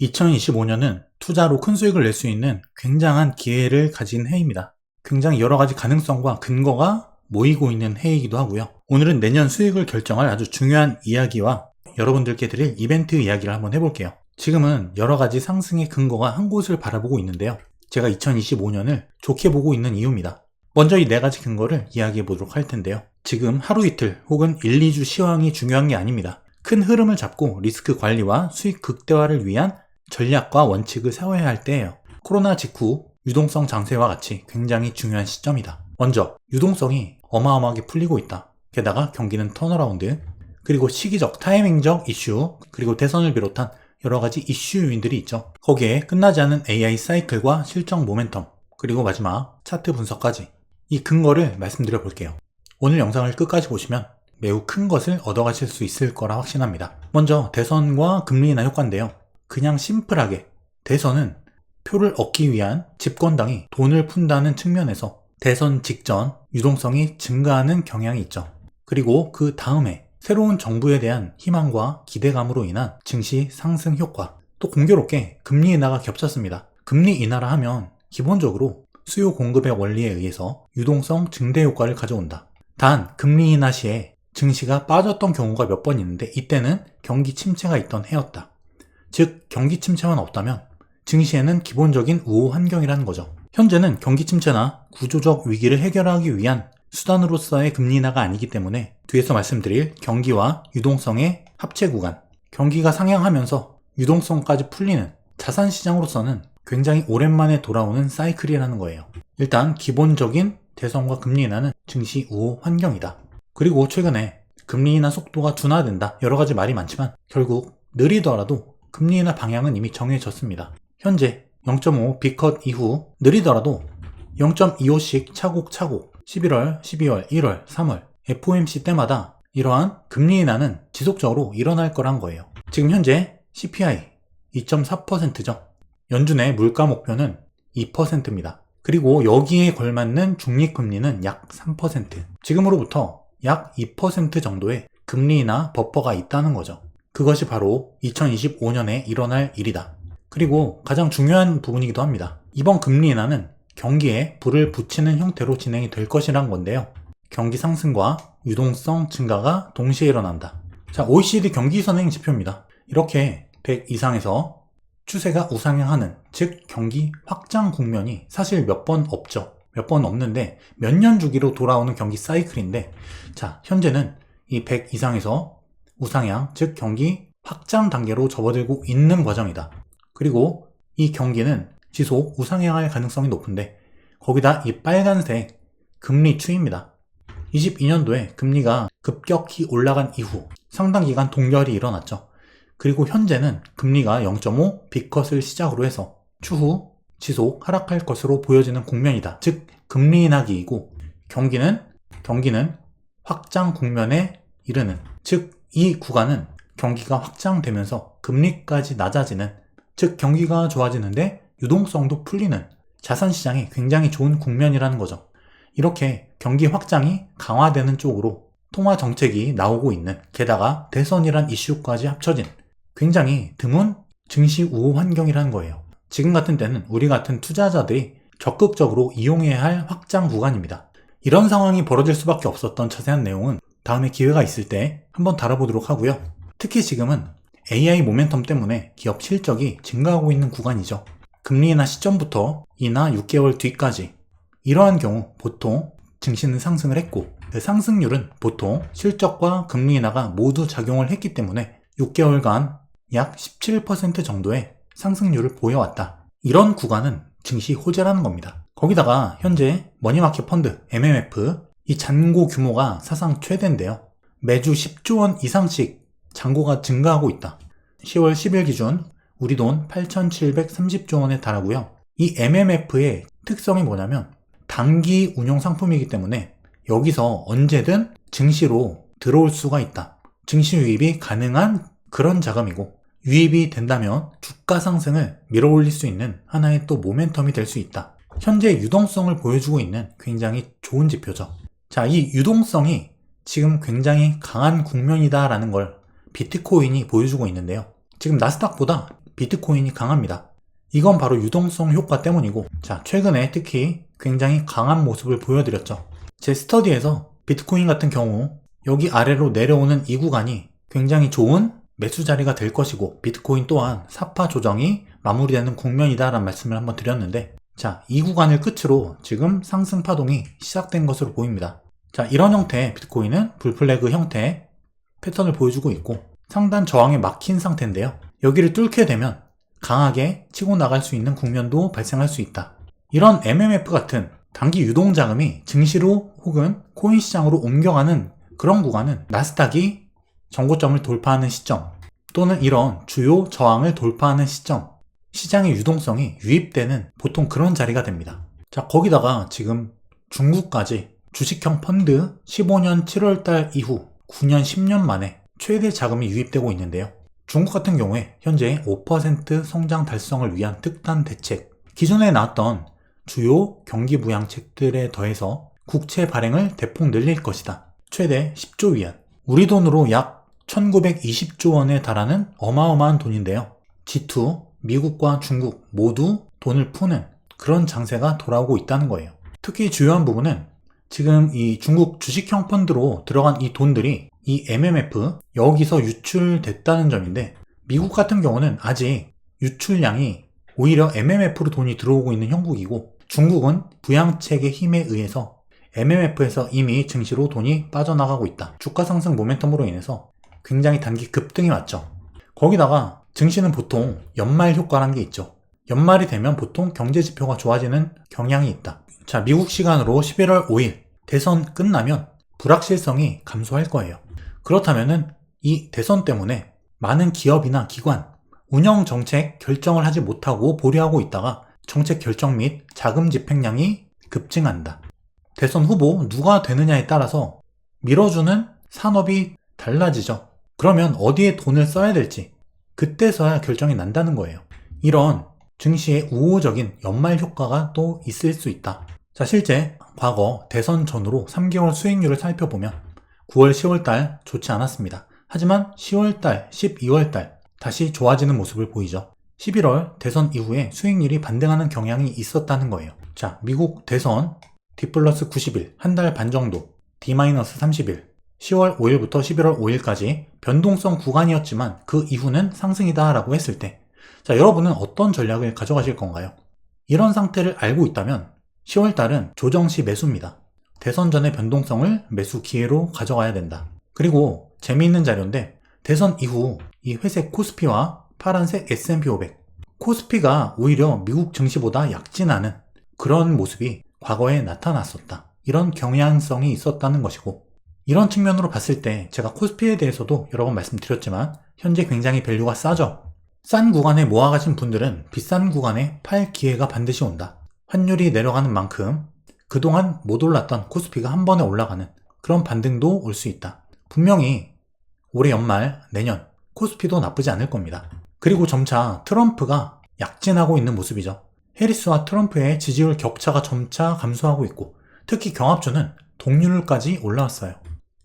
2025년은 투자로 큰 수익을 낼 수 있는 굉장한 기회를 가진 해입니다. 굉장히 여러 가지 가능성과 근거가 모이고 있는 해이기도 하고요. 오늘은 내년 수익을 결정할 아주 중요한 이야기와 여러분들께 드릴 이벤트 이야기를 한번 해볼게요. 지금은 여러 가지 상승의 근거가 한 곳을 바라보고 있는데요. 제가 2025년을 좋게 보고 있는 이유입니다. 먼저 이 네 가지 근거를 이야기해 보도록 할 텐데요. 지금 하루 이틀 혹은 1, 2주 시황이 중요한 게 아닙니다. 큰 흐름을 잡고 리스크 관리와 수익 극대화를 위한 전략과 원칙을 세워야 할 때예요. 코로나 직후 유동성 장세와 같이 굉장히 중요한 시점이다. 먼저 유동성이 어마어마하게 풀리고 있다. 게다가 경기는 턴어라운드, 그리고 시기적 타이밍적 이슈, 그리고 대선을 비롯한 여러 가지 이슈 요인들이 있죠. 거기에 끝나지 않은 AI 사이클과 실적 모멘텀, 그리고 마지막 차트 분석까지 이 근거를 말씀드려 볼게요. 오늘 영상을 끝까지 보시면 매우 큰 것을 얻어가실 수 있을 거라 확신합니다. 먼저 대선과 금리 인하 효과인데요. 그냥 심플하게 대선은 표를 얻기 위한 집권당이 돈을 푼다는 측면에서 대선 직전 유동성이 증가하는 경향이 있죠. 그리고 그 다음에 새로운 정부에 대한 희망과 기대감으로 인한 증시 상승 효과, 또 공교롭게 금리 인하가 겹쳤습니다. 금리 인하라 하면 기본적으로 수요 공급의 원리에 의해서 유동성 증대 효과를 가져온다. 단 금리 인하 시에 증시가 빠졌던 경우가 몇 번 있는데 이때는 경기 침체가 있던 해였다. 즉 경기 침체만 없다면 증시에는 기본적인 우호 환경이라는 거죠. 현재는 경기 침체나 구조적 위기를 해결하기 위한 수단으로서의 금리 인하가 아니기 때문에 뒤에서 말씀드릴 경기와 유동성의 합체 구간, 경기가 상향하면서 유동성까지 풀리는 자산시장으로서는 굉장히 오랜만에 돌아오는 사이클이라는 거예요. 일단 기본적인 대선과 금리 인하는 증시 우호 환경이다. 그리고 최근에 금리 인하 속도가 둔화된다, 여러 가지 말이 많지만 결국 느리더라도 금리 인하 방향은 이미 정해졌습니다. 현재 0.5 B컷 이후 느리더라도 0.25씩 차곡차곡 11월, 12월, 1월, 3월 FOMC 때마다 이러한 금리 인하는 지속적으로 일어날 거란 거예요. 지금 현재 CPI 2.4%죠. 연준의 물가 목표는 2%입니다. 그리고 여기에 걸맞는 중립금리는 약 3%. 지금으로부터 약 2% 정도의 금리 인하 버퍼가 있다는 거죠. 그것이 바로 2025년에 일어날 일이다. 그리고 가장 중요한 부분이기도 합니다. 이번 금리 인하는 경기에 불을 붙이는 형태로 진행이 될 것이란 건데요. 경기 상승과 유동성 증가가 동시에 일어난다. 자, OECD 경기 선행 지표입니다. 이렇게 100 이상에서 추세가 우상향하는, 즉 경기 확장 국면이 사실 몇 번 없죠. 몇 번 없는데 몇 년 주기로 돌아오는 경기 사이클인데, 자, 현재는 이 100 이상에서 우상향, 즉 경기 확장 단계로 접어들고 있는 과정이다. 그리고 이 경기는 지속 우상향할 가능성이 높은데 거기다 이 빨간색 금리 추이입니다. 22년도에 금리가 급격히 올라간 이후 상당 기간 동결이 일어났죠. 그리고 현재는 금리가 0.5 B컷을 시작으로 해서 추후 지속 하락할 것으로 보여지는 국면이다. 즉 금리 인하기이고 경기는 확장 국면에 이르는, 즉 이 구간은 경기가 확장되면서 금리까지 낮아지는, 즉 경기가 좋아지는데 유동성도 풀리는 자산시장이 굉장히 좋은 국면이라는 거죠. 이렇게 경기 확장이 강화되는 쪽으로 통화정책이 나오고 있는, 게다가 대선이란 이슈까지 합쳐진 굉장히 드문 증시 우호 환경이라는 거예요. 지금 같은 때는 우리 같은 투자자들이 적극적으로 이용해야 할 확장 구간입니다. 이런 상황이 벌어질 수밖에 없었던 자세한 내용은 다음에 기회가 있을 때 한번 다뤄보도록 하고요. 특히 지금은 AI 모멘텀 때문에 기업 실적이 증가하고 있는 구간이죠. 금리 인하 시점부터 인하 6개월 뒤까지 이러한 경우 보통 증시는 상승을 했고 그 상승률은 보통 실적과 금리 인하가 모두 작용을 했기 때문에 6개월간 약 17% 정도의 상승률을 보여왔다. 이런 구간은 증시 호재라는 겁니다. 거기다가 현재 머니마켓 펀드 MMF 이 잔고 규모가 사상 최대인데요. 매주 10조 원 이상씩 잔고가 증가하고 있다. 10월 10일 기준 우리 돈 8,730조 원에 달하고요. 이 MMF의 특성이 뭐냐면 단기 운용 상품이기 때문에 여기서 언제든 증시로 들어올 수가 있다. 증시 유입이 가능한 그런 자금이고, 유입이 된다면 주가 상승을 밀어올릴 수 있는 하나의 또 모멘텀이 될 수 있다. 현재 유동성을 보여주고 있는 굉장히 좋은 지표죠. 자, 이 유동성이 지금 굉장히 강한 국면이다라는 걸 비트코인이 보여주고 있는데요. 지금 나스닥보다 비트코인이 강합니다. 이건 바로 유동성 효과 때문이고, 자, 최근에 특히 굉장히 강한 모습을 보여드렸죠. 제 스터디에서 비트코인 같은 경우 여기 아래로 내려오는 이 구간이 굉장히 좋은 매수 자리가 될 것이고, 비트코인 또한 사파 조정이 마무리되는 국면이다 라는 말씀을 한번 드렸는데, 자, 이 구간을 끝으로 지금 상승 파동이 시작된 것으로 보입니다. 자, 이런 형태의 비트코인은 불플래그 형태의 패턴을 보여주고 있고, 상단 저항에 막힌 상태인데요. 여기를 뚫게 되면 강하게 치고 나갈 수 있는 국면도 발생할 수 있다. 이런 MMF 같은 단기 유동 자금이 증시로 혹은 코인 시장으로 옮겨가는 그런 구간은 나스닥이 정고점을 돌파하는 시점, 또는 이런 주요 저항을 돌파하는 시점, 시장의 유동성이 유입되는 보통 그런 자리가 됩니다. 자, 거기다가 지금 중국까지 주식형 펀드 15년 7월달 이후 9년 10년 만에 최대 자금이 유입되고 있는데요. 중국 같은 경우에 현재 5% 성장 달성을 위한 특단 대책, 기존에 나왔던 주요 경기 부양책들에 더해서 국채 발행을 대폭 늘릴 것이다. 최대 10조 위안, 우리 돈으로 약 1920조 원에 달하는 어마어마한 돈인데요. G2, 미국과 중국 모두 돈을 푸는 그런 장세가 돌아오고 있다는 거예요. 특히 주요한 부분은 지금 이 중국 주식형 펀드로 들어간 이 돈들이 이 MMF 여기서 유출됐다는 점인데, 미국 같은 경우는 아직 유출량이 오히려 MMF로 돈이 들어오고 있는 형국이고, 중국은 부양책의 힘에 의해서 MMF에서 이미 증시로 돈이 빠져나가고 있다. 주가 상승 모멘텀으로 인해서 굉장히 단기 급등이 왔죠. 거기다가 증시는 보통 연말 효과라는 게 있죠. 연말이 되면 보통 경제 지표가 좋아지는 경향이 있다. 자, 미국 시간으로 11월 5일 대선 끝나면 불확실성이 감소할 거예요. 그렇다면은 이 대선 때문에 많은 기업이나 기관, 운영 정책 결정을 하지 못하고 보류하고 있다가 정책 결정 및 자금 집행량이 급증한다. 대선 후보 누가 되느냐에 따라서 밀어주는 산업이 달라지죠. 그러면 어디에 돈을 써야 될지 그때서야 결정이 난다는 거예요. 이런 증시의 우호적인 연말 효과가 또 있을 수 있다. 자, 실제 과거 대선 전후로 3개월 수익률을 살펴보면 9월, 10월달 좋지 않았습니다. 하지만 10월달, 12월달 다시 좋아지는 모습을 보이죠. 11월 대선 이후에 수익률이 반등하는 경향이 있었다는 거예요. 자, 미국 대선 D 플러스 90일, 한 달 반 정도, D 마이너스 30일, 10월 5일부터 11월 5일까지 변동성 구간이었지만 그 이후는 상승이다 라고 했을 때, 자, 여러분은 어떤 전략을 가져가실 건가요? 이런 상태를 알고 있다면 10월 달은 조정시 매수입니다. 대선 전의 변동성을 매수 기회로 가져가야 된다. 그리고 재미있는 자료인데, 대선 이후 이 회색 코스피와 파란색 S&P 500, 코스피가 오히려 미국 증시보다 약진하는 그런 모습이 과거에 나타났었다. 이런 경향성이 있었다는 것이고, 이런 측면으로 봤을 때 제가 코스피에 대해서도 여러 번 말씀드렸지만 현재 굉장히 밸류가 싸죠. 싼 구간에 모아가신 분들은 비싼 구간에 팔 기회가 반드시 온다. 환율이 내려가는 만큼 그동안 못 올랐던 코스피가 한 번에 올라가는 그런 반등도 올 수 있다. 분명히 올해 연말, 내년 코스피도 나쁘지 않을 겁니다. 그리고 점차 트럼프가 약진하고 있는 모습이죠. 해리스와 트럼프의 지지율 격차가 점차 감소하고 있고, 특히 경합주는 동률까지 올라왔어요.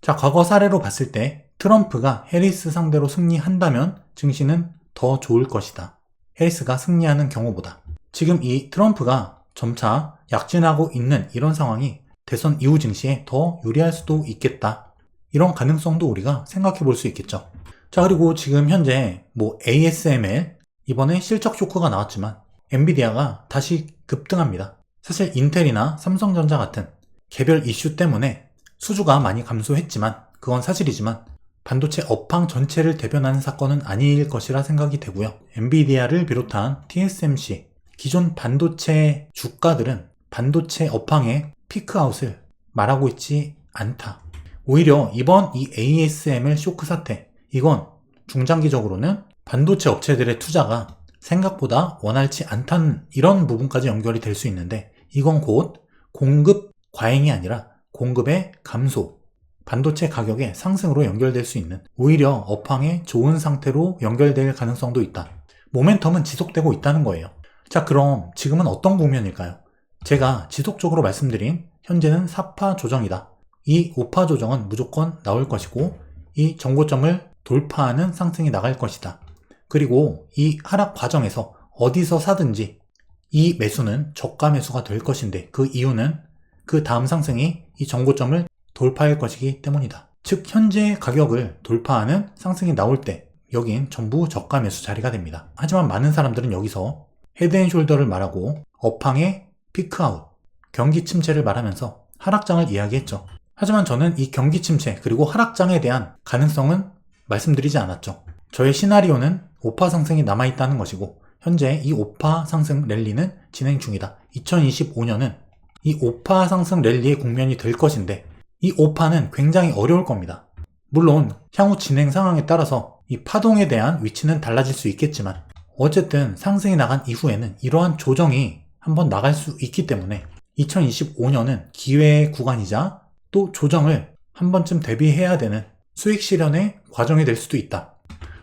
자, 과거 사례로 봤을 때 트럼프가 해리스 상대로 승리한다면 증시는 더 좋을 것이다. 해리스가 승리하는 경우보다. 지금 이 트럼프가 점차 약진하고 있는 이런 상황이 대선 이후 증시에 더 유리할 수도 있겠다. 이런 가능성도 우리가 생각해 볼 수 있겠죠. 자, 그리고 지금 현재 ASML 이번에 실적 쇼크가 나왔지만 엔비디아가 다시 급등합니다. 사실 인텔이나 삼성전자 같은 개별 이슈 때문에 수주가 많이 감소했지만, 그건 사실이지만 반도체 업황 전체를 대변하는 사건은 아닐 것이라 생각이 되고요. 엔비디아를 비롯한 TSMC, 기존 반도체 주가들은 반도체 업황의 피크아웃을 말하고 있지 않다. 오히려 이번 이 ASML 쇼크 사태, 이건 중장기적으로는 반도체 업체들의 투자가 생각보다 원활치 않다는 이런 부분까지 연결이 될 수 있는데, 이건 곧 공급 과잉이 아니라 공급의 감소, 반도체 가격의 상승으로 연결될 수 있는, 오히려 업황의 좋은 상태로 연결될 가능성도 있다. 모멘텀은 지속되고 있다는 거예요. 자, 그럼 지금은 어떤 국면일까요? 제가 지속적으로 말씀드린 현재는 4파 조정이다. 이 5파 조정은 무조건 나올 것이고, 이 정고점을 돌파하는 상승이 나갈 것이다. 그리고 이 하락 과정에서 어디서 사든지 이 매수는 저가 매수가 될 것인데, 그 이유는 그 다음 상승이 이 정고점을 돌파할 것이기 때문이다. 즉 현재 가격을 돌파하는 상승이 나올 때 여긴 전부 저가 매수 자리가 됩니다. 하지만 많은 사람들은 여기서 헤드앤숄더를 말하고 업황의 피크아웃, 경기 침체를 말하면서 하락장을 이야기했죠. 하지만 저는 이 경기 침체 그리고 하락장에 대한 가능성은 말씀드리지 않았죠. 저의 시나리오는 5파 상승이 남아있다는 것이고, 현재 이 5파 상승 랠리는 진행 중이다. 2025년은 이 5파 상승 랠리의 국면이 될 것인데, 이 5파는 굉장히 어려울 겁니다. 물론 향후 진행 상황에 따라서 이 파동에 대한 위치는 달라질 수 있겠지만, 어쨌든 상승이 나간 이후에는 이러한 조정이 한번 나갈 수 있기 때문에 2025년은 기회의 구간이자 또 조정을 한 번쯤 대비해야 되는 수익 실현의 과정이 될 수도 있다.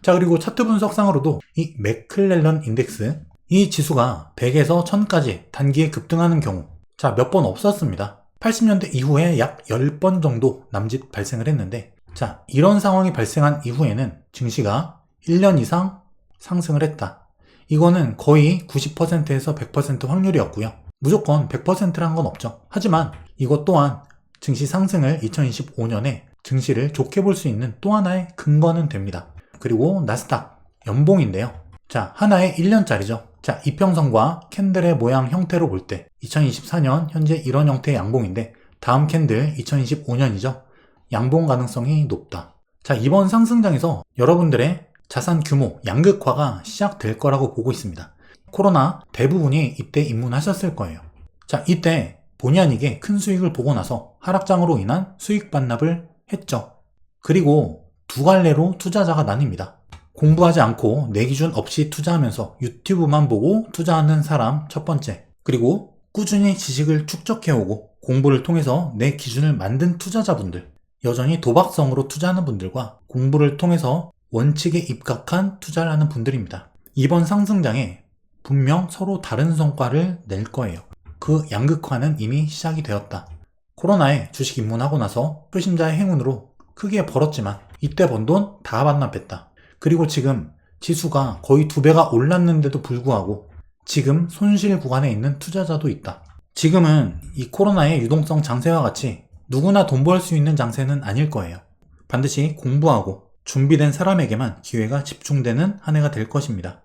자, 그리고 차트 분석상으로도 이 맥클렐런 인덱스, 이 지수가 100에서 1000까지 단기에 급등하는 경우, 자, 몇 번 없었습니다. 80년대 이후에 약 10번 정도 남짓 발생을 했는데, 자, 이런 상황이 발생한 이후에는 증시가 1년 이상 상승을 했다. 이거는 거의 90%에서 100% 확률이었고요. 무조건 100%란 건 없죠. 하지만 이것 또한 증시 상승을 2025년에 증시를 좋게 볼 수 있는 또 하나의 근거는 됩니다. 그리고 나스닥 연봉인데요. 자, 하나의 1년짜리죠. 자, 이평선과 캔들의 모양 형태로 볼 때 2024년 현재 이런 형태의 양봉인데, 다음 캔들 2025년이죠. 양봉 가능성이 높다. 자, 이번 상승장에서 여러분들의 자산 규모 양극화가 시작될 거라고 보고 있습니다. 코로나 대부분이 이때 입문하셨을 거예요. 자, 이때 본의 아니게 큰 수익을 보고 나서 하락장으로 인한 수익 반납을 했죠. 그리고 두 갈래로 투자자가 나뉩니다. 공부하지 않고 내 기준 없이 투자하면서 유튜브만 보고 투자하는 사람 첫 번째, 그리고 꾸준히 지식을 축적해오고 공부를 통해서 내 기준을 만든 투자자분들, 여전히 도박성으로 투자하는 분들과 공부를 통해서 원칙에 입각한 투자를 하는 분들입니다. 이번 상승장에 분명 서로 다른 성과를 낼 거예요. 그 양극화는 이미 시작이 되었다. 코로나에 주식 입문하고 나서 초심자의 행운으로 크게 벌었지만 이때 번 돈 다 반납했다. 그리고 지금 지수가 거의 2배가 올랐는데도 불구하고 지금 손실 구간에 있는 투자자도 있다. 지금은 이 코로나의 유동성 장세와 같이 누구나 돈 벌 수 있는 장세는 아닐 거예요. 반드시 공부하고 준비된 사람에게만 기회가 집중되는 한 해가 될 것입니다.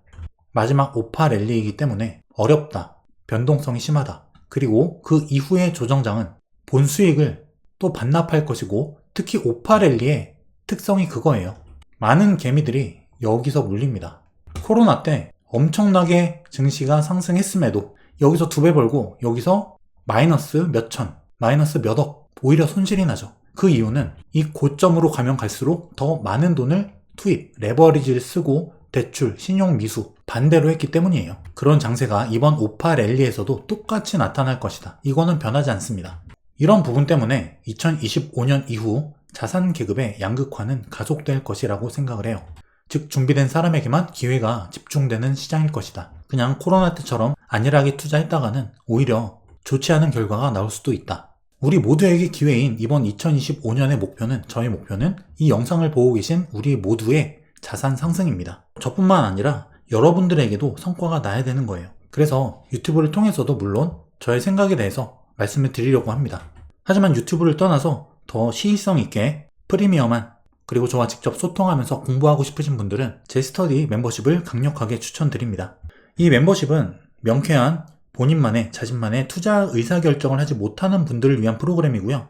마지막 5파 랠리이기 때문에 어렵다, 변동성이 심하다, 그리고 그 이후의 조정장은 본 수익을 또 반납할 것이고, 특히 5파 랠리의 특성이 그거예요. 많은 개미들이 여기서 물립니다. 코로나 때 엄청나게 증시가 상승했음에도 여기서 2배 벌고 여기서 마이너스 몇천, 마이너스 몇억 오히려 손실이 나죠. 그 이유는 이 고점으로 가면 갈수록 더 많은 돈을 투입, 레버리지를 쓰고 대출, 신용 미수 반대로 했기 때문이에요. 그런 장세가 이번 5파 랠리에서도 똑같이 나타날 것이다. 이거는 변하지 않습니다. 이런 부분 때문에 2025년 이후 자산 계급의 양극화는 가속될 것이라고 생각을 해요. 즉 준비된 사람에게만 기회가 집중되는 시장일 것이다. 그냥 코로나 때처럼 안일하게 투자했다가는 오히려 좋지 않은 결과가 나올 수도 있다. 우리 모두에게 기회인 이번 2025년의 목표는, 저의 목표는 이 영상을 보고 계신 우리 모두의 자산 상승입니다. 저뿐만 아니라 여러분들에게도 성과가 나야 되는 거예요. 그래서 유튜브를 통해서도 물론 저의 생각에 대해서 말씀을 드리려고 합니다. 하지만 유튜브를 떠나서 더 시의성 있게 프리미엄한, 그리고 저와 직접 소통하면서 공부하고 싶으신 분들은 제 스터디 멤버십을 강력하게 추천드립니다. 이 멤버십은 명쾌한 본인만의, 자신만의 투자 의사결정을 하지 못하는 분들을 위한 프로그램이고요.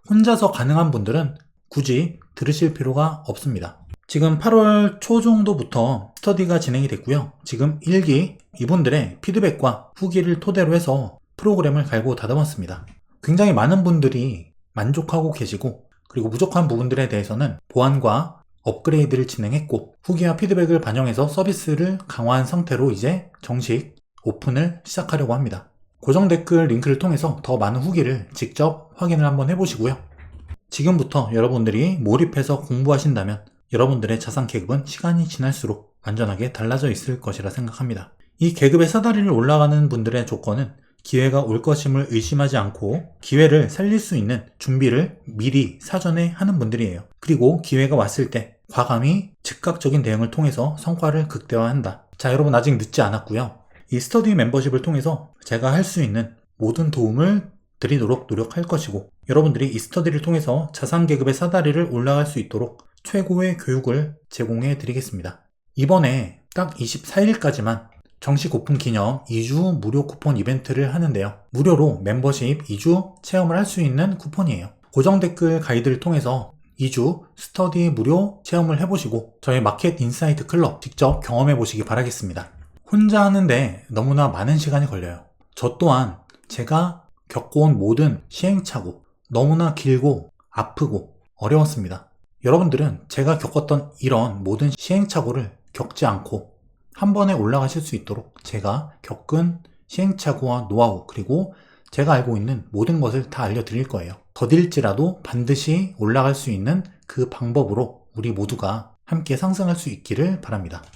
혼자서 가능한 분들은 굳이 들으실 필요가 없습니다. 지금 8월 초 정도부터 스터디가 진행이 됐고요. 지금 1기 이분들의 피드백과 후기를 토대로 해서 프로그램을 갈고 다듬었습니다. 굉장히 많은 분들이 만족하고 계시고, 그리고 부족한 부분들에 대해서는 보완과 업그레이드를 진행했고, 후기와 피드백을 반영해서 서비스를 강화한 상태로 이제 정식 오픈을 시작하려고 합니다. 고정 댓글 링크를 통해서 더 많은 후기를 직접 확인을 한번 해보시고요. 지금부터 여러분들이 몰입해서 공부하신다면 여러분들의 자산 계급은 시간이 지날수록 완전하게 달라져 있을 것이라 생각합니다. 이 계급의 사다리를 올라가는 분들의 조건은 기회가 올 것임을 의심하지 않고 기회를 살릴 수 있는 준비를 미리 사전에 하는 분들이에요. 그리고 기회가 왔을 때 과감히 즉각적인 대응을 통해서 성과를 극대화한다. 자, 여러분 아직 늦지 않았고요. 이 스터디 멤버십을 통해서 제가 할 수 있는 모든 도움을 드리도록 노력할 것이고, 여러분들이 이 스터디를 통해서 자산계급의 사다리를 올라갈 수 있도록 최고의 교육을 제공해 드리겠습니다. 이번에 딱 24일까지만 정식 오픈 기념 2주 무료 쿠폰 이벤트를 하는데요. 무료로 멤버십 2주 체험을 할 수 있는 쿠폰이에요. 고정 댓글 가이드를 통해서 2주 스터디 무료 체험을 해보시고 저희 마켓 인사이트 클럽 직접 경험해 보시기 바라겠습니다. 혼자 하는데 너무나 많은 시간이 걸려요. 저 또한 제가 겪어온 모든 시행착오 너무나 길고 아프고 어려웠습니다. 여러분들은 제가 겪었던 이런 모든 시행착오를 겪지 않고 한 번에 올라가실 수 있도록 제가 겪은 시행착오와 노하우 그리고 제가 알고 있는 모든 것을 다 알려드릴 거예요. 더딜지라도 반드시 올라갈 수 있는 그 방법으로 우리 모두가 함께 상승할 수 있기를 바랍니다.